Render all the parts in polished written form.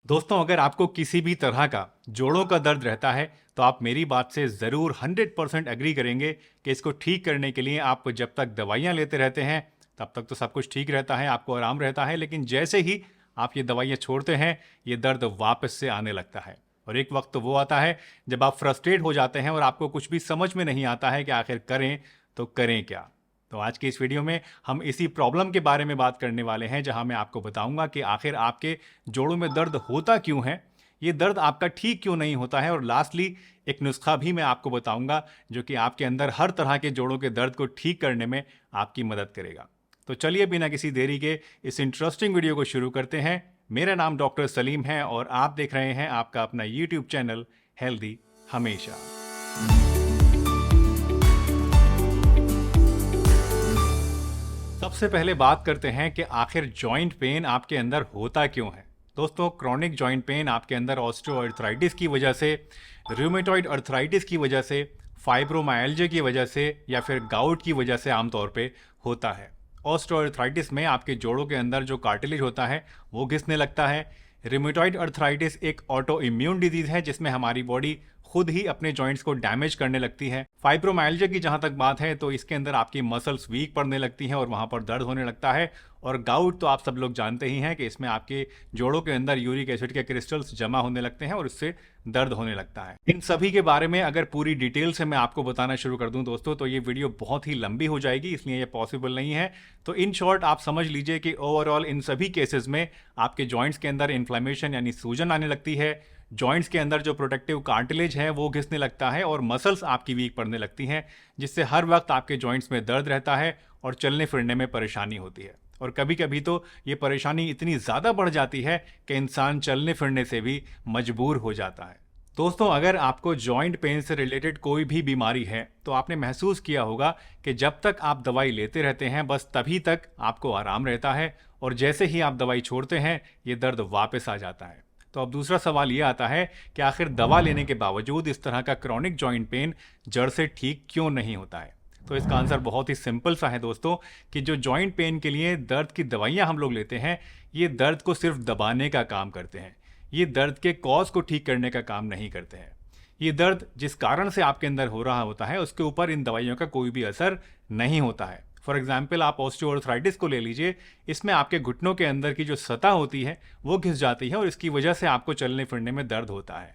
दोस्तों, अगर आपको किसी भी तरह का जोड़ों का दर्द रहता है तो आप मेरी बात से ज़रूर 100% एग्री करेंगे कि इसको ठीक करने के लिए आप जब तक दवाइयाँ लेते रहते हैं तब तक तो सब कुछ ठीक रहता है, आपको आराम रहता है। लेकिन जैसे ही आप ये दवाइयाँ छोड़ते हैं, ये दर्द वापस से आने लगता है। और एक वक्त तो वो आता है जब आप फ्रस्ट्रेट हो जाते हैं और आपको कुछ भी समझ में नहीं आता है कि आखिर करें तो करें क्या। तो आज की इस वीडियो में हम इसी प्रॉब्लम के बारे में बात करने वाले हैं, जहां मैं आपको बताऊंगा कि आखिर आपके जोड़ों में दर्द होता क्यों है, ये दर्द आपका ठीक क्यों नहीं होता है, और लास्टली एक नुस्खा भी मैं आपको बताऊंगा जो कि आपके अंदर हर तरह के जोड़ों के दर्द को ठीक करने में आपकी मदद करेगा। तो चलिए बिना किसी देरी के इस इंटरेस्टिंग वीडियो को शुरू करते हैं। मेरा नाम डॉक्टर सलीम है और आप देख रहे हैं आपका अपना यूट्यूब चैनल हेल्दी हमेशा। सबसे पहले बात करते हैं कि आखिर जॉइंट पेन आपके अंदर होता क्यों है। दोस्तों, क्रॉनिक जॉइंट पेन आपके अंदर ऑस्टियोआर्थराइटिस की वजह से, रूमेटॉइड अर्थराइटिस की वजह से, फाइब्रोमाइल्जिया की वजह से या फिर गाउट की वजह से आमतौर पे होता है। ऑस्टियोआर्थराइटिस में आपके जोड़ों के अंदर जो कार्टिलेज होता है वो घिसने लगता है। रूमेटॉइड अर्थराइटिस एक ऑटो इम्यून डिजीज है जिसमें हमारी बॉडी खुद ही अपने जॉइंट्स को डैमेज करने लगती है। फाइब्रोमाइल्जिया की जहां तक बात है तो इसके अंदर आपकी मसल्स वीक पड़ने लगती हैं और वहां पर दर्द होने लगता है। और गाउट तो आप सब लोग जानते ही हैं कि इसमें आपके जोड़ों के अंदर यूरिक एसिड के क्रिस्टल्स जमा होने लगते हैं और इससे दर्द होने लगता है। इन सभी के बारे में अगर पूरी डिटेल से मैं आपको बताना शुरू कर दूं दोस्तों, तो ये वीडियो बहुत ही लंबी हो जाएगी, इसलिए ये पॉसिबल नहीं है। तो इन शॉर्ट आप समझ लीजिए कि ओवरऑल इन सभी केसेस में आपके जॉइंट्स के अंदर इन्फ्लेमेशन यानी सूजन आने लगती है, जॉइंट्स के अंदर जो प्रोटेक्टिव कार्टिलेज है वो घिसने लगता है और मसल्स आपकी वीक पड़ने लगती हैं, जिससे हर वक्त आपके जॉइंट्स में दर्द रहता है और चलने फिरने में परेशानी होती है। और कभी कभी तो ये परेशानी इतनी ज़्यादा बढ़ जाती है कि इंसान चलने फिरने से भी मजबूर हो जाता है। दोस्तों, अगर आपको जॉइंट पेन से रिलेटेड कोई भी बीमारी है तो आपने महसूस किया होगा कि जब तक आप दवाई लेते रहते हैं बस तभी तक आपको आराम रहता है, और जैसे ही आप दवाई छोड़ते हैं ये दर्द वापस आ जाता है। तो अब दूसरा सवाल ये आता है कि आखिर दवा लेने के बावजूद इस तरह का क्रॉनिक जॉइंट पेन जड़ से ठीक क्यों नहीं होता है। तो इसका आंसर बहुत ही सिंपल सा है दोस्तों, कि जो जॉइंट पेन के लिए दर्द की दवाइयाँ हम लोग लेते हैं ये दर्द को सिर्फ दबाने का काम करते हैं, ये दर्द के कॉज को ठीक करने का काम नहीं करते हैं। ये दर्द जिस कारण से आपके अंदर हो रहा होता है उसके ऊपर इन दवाइयों का कोई भी असर नहीं होता है। फॉर एग्जाम्पल आप ऑस्टियोआर्थराइटिस को ले लीजिए, इसमें आपके घुटनों के अंदर की जो सतह होती है वो घिस जाती है और इसकी वजह से आपको चलने फिरने में दर्द होता है।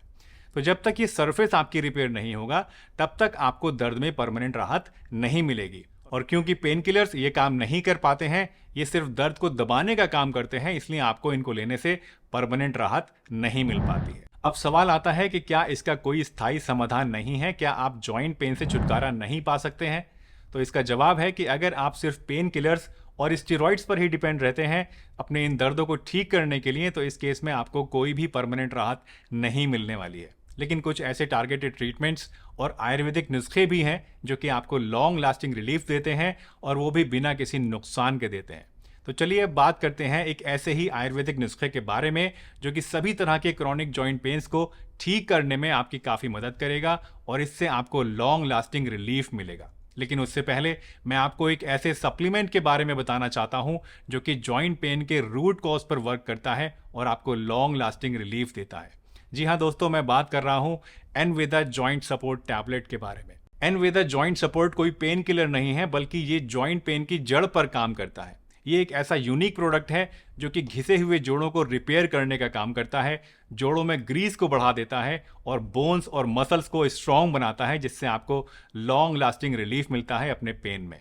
तो जब तक ये सरफेस आपकी रिपेयर नहीं होगा तब तक आपको दर्द में परमानेंट राहत नहीं मिलेगी। और क्योंकि पेन किलर्स ये काम नहीं कर पाते हैं, ये सिर्फ दर्द को दबाने का काम करते हैं, इसलिए आपको इनको लेने से परमानेंट राहत नहीं मिल पाती है। अब सवाल आता है कि क्या इसका कोई स्थायी समाधान नहीं है, क्या आप जॉइंट पेन से छुटकारा नहीं पा सकते हैं। तो इसका जवाब है कि अगर आप सिर्फ पेन किलर्स और स्टेरॉइड्स पर ही डिपेंड रहते हैं अपने इन दर्दों को ठीक करने के लिए, तो इस केस में आपको कोई भी परमानेंट राहत नहीं मिलने वाली है। लेकिन कुछ ऐसे टारगेटेड ट्रीटमेंट्स और आयुर्वेदिक नुस्खे भी हैं जो कि आपको लॉन्ग लास्टिंग रिलीफ देते हैं, और वो भी बिना किसी नुकसान के देते हैं। तो चलिए अब बात करते हैं एक ऐसे ही आयुर्वेदिक नुस्खे के बारे में जो कि सभी तरह के क्रॉनिक जॉइंट पेन्स को ठीक करने में आपकी काफ़ी मदद करेगा और इससे आपको लॉन्ग लास्टिंग रिलीफ मिलेगा। लेकिन उससे पहले मैं आपको एक ऐसे सप्लीमेंट के बारे में बताना चाहता हूं जो कि जॉइंट पेन के रूट कॉज पर वर्क करता है और आपको लॉन्ग लास्टिंग रिलीफ देता है। जी हाँ दोस्तों, मैं बात कर रहा हूं एनवेदा जॉइंट सपोर्ट टैबलेट के बारे में। एनवेदा जॉइंट सपोर्ट कोई पेन किलर नहीं है, बल्कि ये जॉइंट पेन की जड़ पर काम करता है। ये एक ऐसा यूनिक प्रोडक्ट है जो कि घिसे हुए जोड़ों को रिपेयर करने का काम करता है, जोड़ों में ग्रीस को बढ़ा देता है और बोन्स और मसल्स को स्ट्रॉन्ग बनाता है, जिससे आपको लॉन्ग लास्टिंग रिलीफ मिलता है अपने पेन में।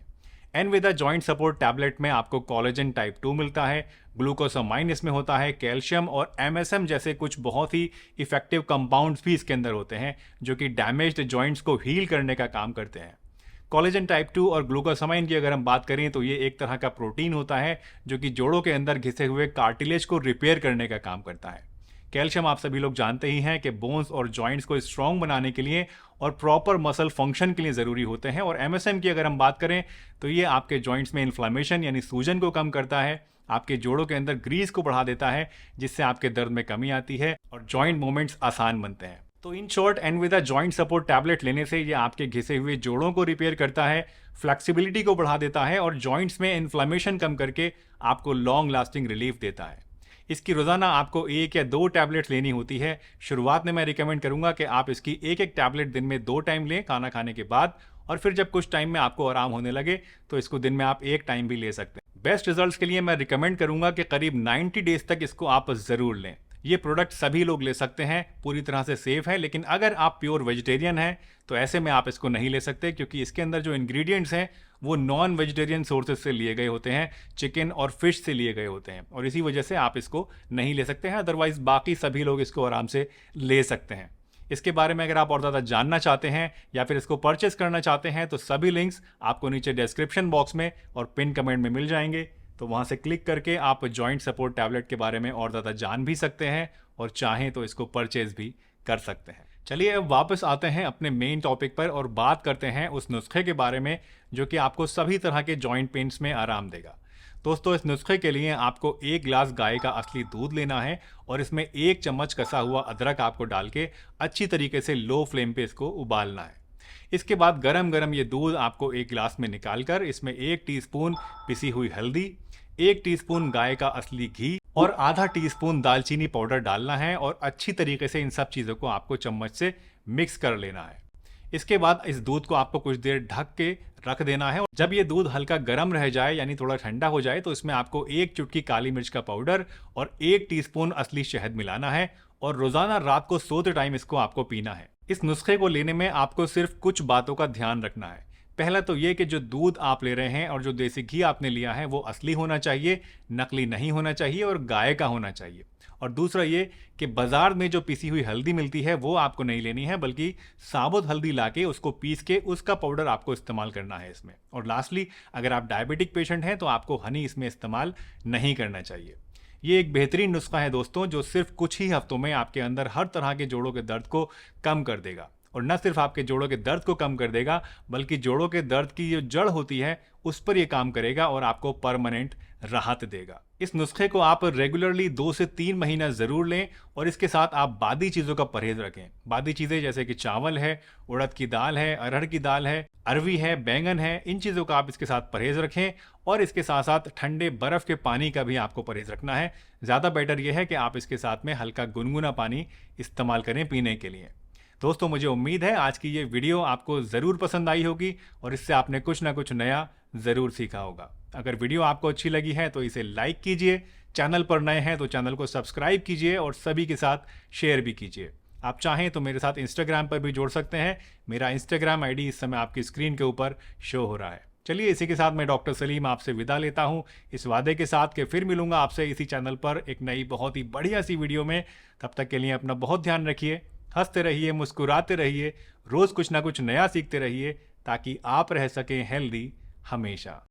एनवेदा जॉइंट सपोर्ट टैबलेट में आपको कोलेजन टाइप 2 मिलता है, ग्लूकोसामाइन इसमें होता है, कैल्शियम और एमएसएम जैसे कुछ बहुत ही इफेक्टिव कंपाउंड्स भी इसके अंदर होते हैं जो कि डैमेज्ड जॉइंट्स को हील करने का काम करते हैं। कोलेजन टाइप 2 और ग्लूकोसामाइन की अगर हम बात करें तो ये एक तरह का प्रोटीन होता है जो कि जोड़ों के अंदर घिसे हुए कार्टिलेज को रिपेयर करने का काम करता है। कैल्शियम आप सभी लोग जानते ही हैं कि बोन्स और जॉइंट्स को स्ट्रॉन्ग बनाने के लिए और प्रॉपर मसल फंक्शन के लिए ज़रूरी होते हैं। और एमएसएम की अगर हम बात करें तो ये आपके जॉइंट्स में इन्फ्लेमेशन यानी सूजन को कम करता है, आपके जोड़ों के अंदर ग्रीस को बढ़ा देता है, जिससे आपके दर्द में कमी आती है और जॉइंट मूवमेंट्स आसान बनते हैं। तो इन शॉर्ट एनवेदा जॉइंट सपोर्ट टैबलेट लेने से ये आपके घिसे हुए जोड़ों को रिपेयर करता है, फ्लेक्सिबिलिटी को बढ़ा देता है और जॉइंट्स में इन्फ्लेमेशन कम करके आपको लॉन्ग लास्टिंग रिलीफ देता है। इसकी रोज़ाना आपको 1 या 2 टैबलेट्स लेनी होती है। शुरुआत में मैं रिकमेंड करूँगा कि आप इसकी 1-1 टैबलेट दिन में 2 टाइम लें खाना खाने के बाद, और फिर जब कुछ टाइम में आपको आराम होने लगे तो इसको दिन में आप 1 टाइम भी ले सकते हैं। बेस्ट रिजल्ट्स के लिए मैं रिकमेंड करूँगा कि करीब 90 डेज़ तक इसको आप ज़रूर लें। ये प्रोडक्ट सभी लोग ले सकते हैं, पूरी तरह से सेफ है, लेकिन अगर आप प्योर वेजिटेरियन हैं तो ऐसे में आप इसको नहीं ले सकते, क्योंकि इसके अंदर जो इंग्रेडिएंट्स हैं वो नॉन वेजिटेरियन सोर्सेज से लिए गए होते हैं, चिकन और फिश से लिए गए होते हैं, और इसी वजह से आप इसको नहीं ले सकते हैं। अदरवाइज बाकी सभी लोग इसको आराम से ले सकते हैं। इसके बारे में अगर आप और ज़्यादा जानना चाहते हैं या फिर इसको परचेस करना चाहते हैं तो सभी लिंक्स आपको नीचे डिस्क्रिप्शन बॉक्स में और पिन कमेंट में मिल जाएंगे, तो वहाँ से क्लिक करके आप जॉइंट सपोर्ट टैबलेट के बारे में और ज़्यादा जान भी सकते हैं और चाहें तो इसको परचेज भी कर सकते हैं। चलिए अब वापस आते हैं अपने मेन टॉपिक पर और बात करते हैं उस नुस्खे के बारे में जो कि आपको सभी तरह के जॉइंट पेन्स में आराम देगा। दोस्तों, इस नुस्खे के लिए आपको 1 गिलास गाय का असली दूध लेना है और इसमें 1 चम्मच कसा हुआ अदरक आपको डाल के अच्छी तरीके से लो फ्लेम पे इसको उबालना है। इसके बाद गरम गरम ये दूध आपको 1 गिलास में निकाल कर इसमें 1 टीस्पून पिसी हुई हल्दी, 1 टीस्पून गाय का असली घी और आधा टीस्पून दालचीनी पाउडर डालना है और अच्छी तरीके से इन सब चीज़ों को आपको चम्मच से मिक्स कर लेना है। इसके बाद इस दूध को आपको कुछ देर ढक के रख देना है। जब ये दूध हल्का गर्म रह जाए यानी थोड़ा ठंडा हो जाए तो इसमें आपको 1 चुटकी काली मिर्च का पाउडर और 1 टीस्पून असली शहद मिलाना है और रोजाना रात को सोते टाइम इसको आपको पीना है। इस नुस्खे को लेने में आपको सिर्फ कुछ बातों का ध्यान रखना है। पहला तो ये कि जो दूध आप ले रहे हैं और जो देसी घी आपने लिया है वो असली होना चाहिए, नकली नहीं होना चाहिए और गाय का होना चाहिए। और दूसरा ये कि बाजार में जो पिसी हुई हल्दी मिलती है वो आपको नहीं लेनी है, बल्कि साबुत हल्दी लाके उसको पीस के उसका पाउडर आपको इस्तेमाल करना है इसमें। और लास्टली, अगर आप डायबिटिक पेशेंट हैं तो आपको हनी इसमें इस्तेमाल नहीं करना चाहिए। ये एक बेहतरीन नुस्खा है दोस्तों, जो सिर्फ कुछ ही हफ्तों में आपके अंदर हर तरह के जोड़ों के दर्द को कम कर देगा। और न सिर्फ आपके जोड़ों के दर्द को कम कर देगा, बल्कि जोड़ों के दर्द की जो जड़ होती है उस पर यह काम करेगा और आपको परमानेंट राहत देगा। इस नुस्खे को आप रेगुलरली 2 से 3 महीना जरूर लें और इसके साथ आप बादी चीजों का परहेज रखें। बादी चीजें जैसे कि चावल है, उड़द की दाल है, अरहर की दाल है, अरवी है, बैंगन है, इन चीजों का आप इसके साथ परहेज रखें। और इसके साथ साथ ठंडे बर्फ के पानी का भी आपको परहेज रखना है। ज्यादा बेटर यह है कि आप इसके साथ में हल्का गुनगुना पानी इस्तेमाल करें पीने के लिए। दोस्तों, मुझे उम्मीद है आज की ये वीडियो आपको ज़रूर पसंद आई होगी और इससे आपने कुछ ना कुछ नया ज़रूर सीखा होगा। अगर वीडियो आपको अच्छी लगी है तो इसे लाइक कीजिए, चैनल पर नए हैं तो चैनल को सब्सक्राइब कीजिए और सभी के साथ शेयर भी कीजिए। आप चाहें तो मेरे साथ इंस्टाग्राम पर भी जुड़ सकते हैं। मेरा इंस्टाग्राम आईडी इस समय आपकी स्क्रीन के ऊपर शो हो रहा है। चलिए, इसी के साथ मैं डॉक्टर सलीम आपसे विदा लेता हूँ, इस वादे के साथ कि फिर मिलूंगा आपसे इसी चैनल पर एक नई बहुत ही बढ़िया सी वीडियो में। तब तक के लिए अपना बहुत ध्यान रखिए, हंसते रहिए, मुस्कुराते रहिए, रोज कुछ ना कुछ नया सीखते रहिए ताकि आप रह सकें हेल्दी हमेशा।